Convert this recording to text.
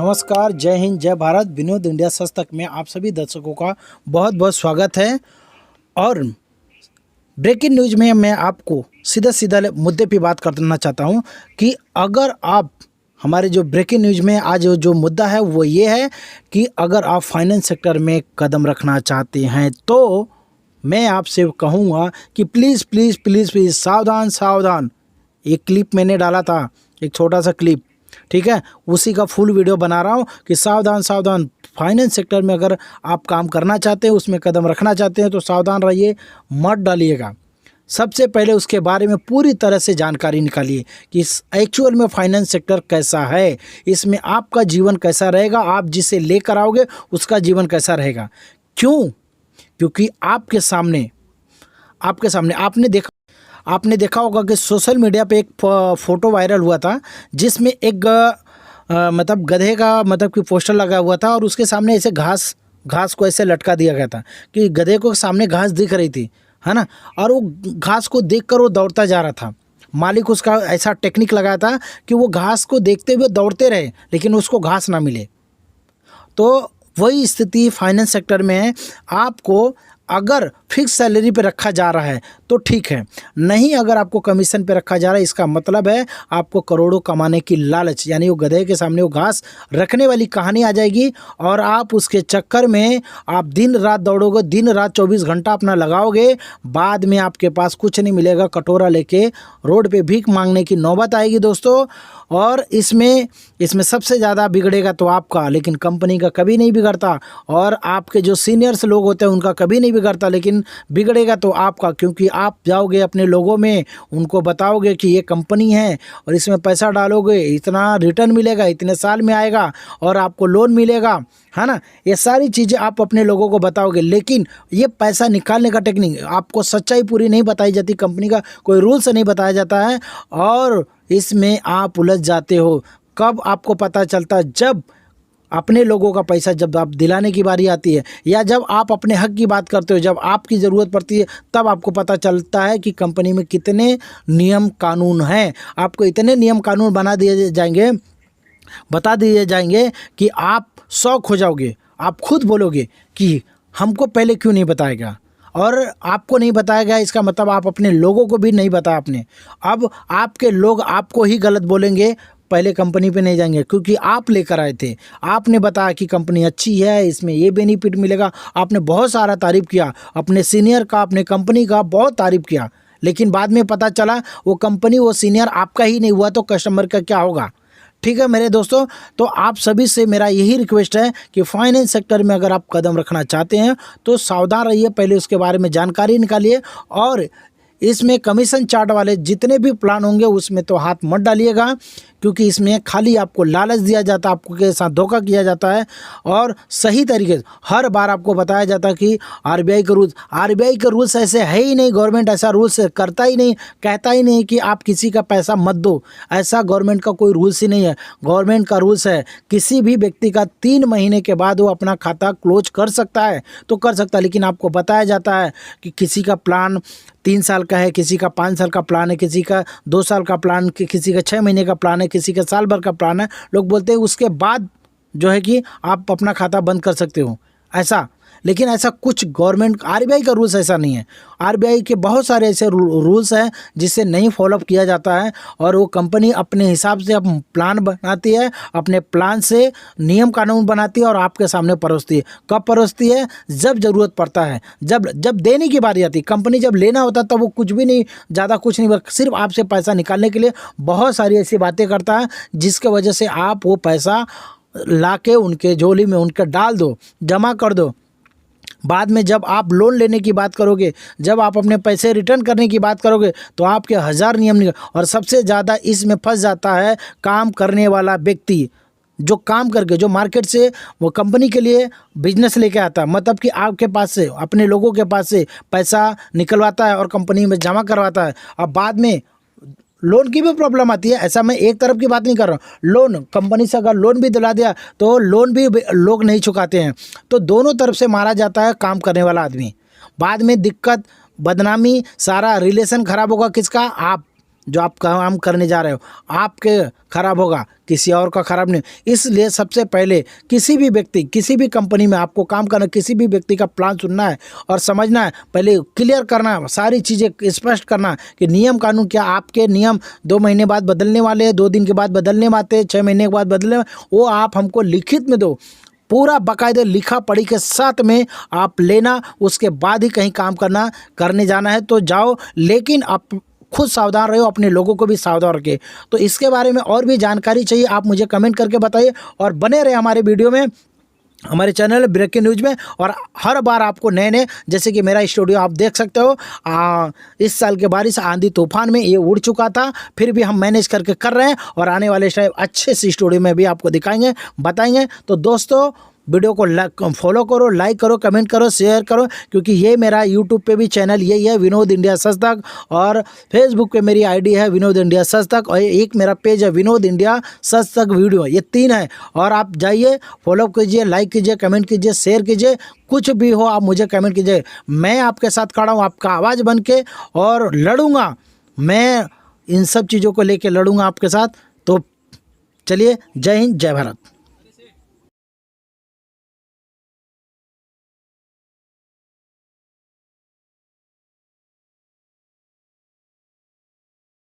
नमस्कार, जय हिंद, जय भारत। विनोद इंडिया सच में आप सभी दर्शकों का बहुत बहुत स्वागत है। और ब्रेकिंग न्यूज़ में मैं आपको सीधा सीधा मुद्दे पे बात करना चाहता हूं कि अगर आप हमारे जो ब्रेकिंग न्यूज़ में आज जो मुद्दा है वो ये है कि अगर आप फाइनेंस सेक्टर में कदम रखना चाहते हैं तो मैं आपसे कहूँगा कि प्लीज़ प्लीज़ प्लीज़ प्लीज़ सावधान सावधान। एक क्लिप मैंने डाला था, एक छोटा सा क्लिप, ठीक है, उसी का फुल वीडियो बना रहा हूँ कि सावधान सावधान। फाइनेंस सेक्टर में अगर आप काम करना चाहते हैं, उसमें कदम रखना चाहते हैं तो सावधान रहिए, मत डालिएगा। सबसे पहले उसके बारे में पूरी तरह से जानकारी निकालिए कि एक्चुअल में फाइनेंस सेक्टर कैसा है, इसमें आपका जीवन कैसा रहेगा, आप जिसे लेकर आओगे उसका जीवन कैसा रहेगा। क्यों? क्योंकि आपके सामने आपने देखा होगा कि सोशल मीडिया पे एक फ़ोटो वायरल हुआ था जिसमें एक मतलब गधे का मतलब कि पोस्टर लगा हुआ था और उसके सामने ऐसे घास को ऐसे लटका दिया गया था कि गधे को सामने घास दिख रही थी, है ना, और वो घास को देखकर वो दौड़ता जा रहा था। मालिक उसका ऐसा टेक्निक लगाया था कि वो घास को देखते हुए दौड़ते रहे लेकिन उसको घास ना मिले। तो वही स्थिति फाइनेंस सेक्टर में है। आपको अगर फिक्स सैलरी पे रखा जा रहा है तो ठीक है, नहीं अगर आपको कमीशन पे रखा जा रहा है इसका मतलब है आपको करोड़ों कमाने की लालच, यानी वो गधे के सामने वो घास रखने वाली कहानी आ जाएगी और आप उसके चक्कर में आप दिन रात दौड़ोगे, दिन रात 24 घंटा अपना लगाओगे, बाद में आपके पास कुछ नहीं मिलेगा, कटोरा लेके रोड पे भीख मांगने की नौबत आएगी दोस्तों। और इसमें सबसे ज़्यादा बिगड़ेगा तो आपका, लेकिन कंपनी का कभी नहीं बिगड़ता, और आपके जो सीनियर्स लोग होते हैं उनका कभी नहीं बिगड़ता, लेकिन बिगड़ेगा तो आपका, क्योंकि आप जाओगे अपने लोगों में, उनको बताओगे कि ये कंपनी है और इसमें पैसा डालोगे, इतना रिटर्न मिलेगा, इतने साल में आएगा और आपको लोन मिलेगा, है ना। ये सारी चीज़ें आप अपने लोगों को बताओगे, लेकिन ये पैसा निकालने का टेक्निक आपको सच्चाई पूरी नहीं बताई जाती, कंपनी का कोई रूल्स नहीं बताया जाता है और इसमें आप उलझ जाते हो। कब आपको पता चलता? जब अपने लोगों का पैसा जब आप दिलाने की बारी आती है या जब आप अपने हक की बात करते हो, जब आपकी ज़रूरत पड़ती है, तब आपको पता चलता है कि कंपनी में कितने नियम कानून हैं। आपको इतने नियम कानून बता दिए जाएंगे कि आप शौक हो जाओगे। आप खुद बोलोगे कि हमको पहले क्यों नहीं बताएगा, और आपको नहीं बताएगा इसका मतलब आप अपने लोगों को भी नहीं बताया आपने। अब आपके लोग आपको ही गलत बोलेंगे, पहले कंपनी पे नहीं जाएंगे, क्योंकि आप लेकर आए थे, आपने बताया कि कंपनी अच्छी है, इसमें ये बेनिफिट मिलेगा, आपने बहुत सारा तारीफ़ किया, अपने सीनियर का, अपने कंपनी का बहुत तारीफ़ किया, लेकिन बाद में पता चला वो कंपनी, वो सीनियर आपका ही नहीं हुआ तो कस्टमर का क्या होगा। ठीक है मेरे दोस्तों, तो आप सभी से मेरा यही रिक्वेस्ट है कि फाइनेंस सेक्टर में अगर आप कदम रखना चाहते हैं तो सावधान रहिए, पहले उसके बारे में जानकारी निकालिए, और इसमें कमीशन चार्ट वाले जितने भी प्लान होंगे उसमें तो हाथ मत डालिएगा, क्योंकि इसमें खाली आपको लालच दिया जाता है, आपको के साथ धोखा किया जाता है, और सही तरीके से हर बार आपको बताया जाता है कि आरबीआई के रूल्स ऐसे है ही नहीं, गवर्नमेंट ऐसा रूल्स करता ही नहीं, कहता ही नहीं कि आप किसी का पैसा मत दो, ऐसा गवर्नमेंट का कोई रूल्स ही नहीं है। गवर्नमेंट का रूल्स है किसी भी व्यक्ति का 3 महीने के बाद वो अपना खाता क्लोज कर सकता है तो कर सकता है, लेकिन आपको बताया जाता है कि किसी का प्लान 3 साल का है, किसी का 5 साल का प्लान है, किसी का 2 साल का प्लान, किसी का 6 महीने का प्लान है, किसी का साल भर का प्लान है। लोग बोलते हैं उसके बाद जो है कि आप अपना खाता बंद कर सकते हो, ऐसा, लेकिन ऐसा कुछ गवर्नमेंट आरबीआई का रूल्स ऐसा नहीं है। आरबीआई के बहुत सारे ऐसे रूल्स हैं जिससे नहीं फॉलोअप किया जाता है, और वो कंपनी अपने हिसाब से अब प्लान बनाती है, अपने प्लान से नियम कानून बनाती है और आपके सामने परोसती है। कब परोसती है? जब ज़रूरत पड़ता है, जब देने की बारी आती है। कंपनी जब लेना होता है तब वो कुछ भी नहीं, ज़्यादा कुछ नहीं, सिर्फ आपसे पैसा निकालने के लिए बहुत सारी ऐसी बातें करता है जिसके वजह से आप वो पैसा ला के उनके झोली में उनके डाल दो, जमा कर दो। बाद में जब आप लोन लेने की बात करोगे, जब आप अपने पैसे रिटर्न करने की बात करोगे तो आपके 1000 नियम निकल, और सबसे ज़्यादा इसमें फंस जाता है काम करने वाला व्यक्ति, जो काम करके, जो मार्केट से वो कंपनी के लिए बिजनेस लेके आता है, मतलब कि आपके पास से, अपने लोगों के पास से पैसा निकलवाता है और कंपनी में जमा करवाता है। अब बाद में लोन की भी प्रॉब्लम आती है। ऐसा मैं एक तरफ की बात नहीं कर रहा हूँ, लोन कंपनी से अगर लोन भी दिला दिया तो लोन भी लोग नहीं चुकाते हैं, तो दोनों तरफ से मारा जाता है काम करने वाला आदमी। बाद में दिक्कत, बदनामी, सारा रिलेशन खराब होगा किसका? आप जो आप काम करने जा रहे हो आपके खराब होगा, किसी और का खराब नहीं। इसलिए सबसे पहले किसी भी व्यक्ति, किसी भी कंपनी में आपको काम करना, किसी भी व्यक्ति का प्लान सुनना है और समझना है, पहले क्लियर करना है, सारी चीज़ें स्पष्ट करना कि नियम कानून क्या। आपके नियम 2 महीने बाद बदलने वाले हैं, 2 दिन के बाद बदलने वाले, 6 महीने के बाद बदलने, वो आप हमको लिखित में दो, पूरा बाकायदे लिखा पढ़ी के साथ में आप लेना, उसके बाद ही कहीं काम करने जाना है तो जाओ, लेकिन आप खुद सावधान रहो, अपने लोगों को भी सावधान रखें। तो इसके बारे में और भी जानकारी चाहिए आप मुझे कमेंट करके बताइए और बने रहे हमारे वीडियो में, हमारे चैनल ब्रेकिंग न्यूज़ में। और हर बार आपको नए नए, जैसे कि मेरा स्टूडियो आप देख सकते हो, इस साल के बारिश आंधी तूफान में ये उड़ चुका था, फिर भी हम मैनेज करके कर रहे हैं और आने वाले टाइम अच्छे से स्टूडियो में भी आपको दिखाएंगे, बताएंगे। तो दोस्तों वीडियो को फॉलो करो, लाइक करो, कमेंट करो, शेयर करो, क्योंकि ये मेरा यूट्यूब पे भी चैनल यही है, विनोद इंडिया सच तक, और फेसबुक पे मेरी आईडी है विनोद इंडिया सच तक, और एक मेरा पेज है विनोद इंडिया सच तक वीडियो, ये 3 है। और आप जाइए, फॉलो कीजिए, लाइक कीजिए, कमेंट कीजिए, शेयर कीजिए, कुछ भी हो आप मुझे कमेंट कीजिए, मैं आपके साथ खड़ा हूँ, आपका आवाज़ बन के, और लड़ूंगा, मैं इन सब चीज़ों को लेके लड़ूंगा आपके साथ। तो चलिए, जय हिंद, जय भारत।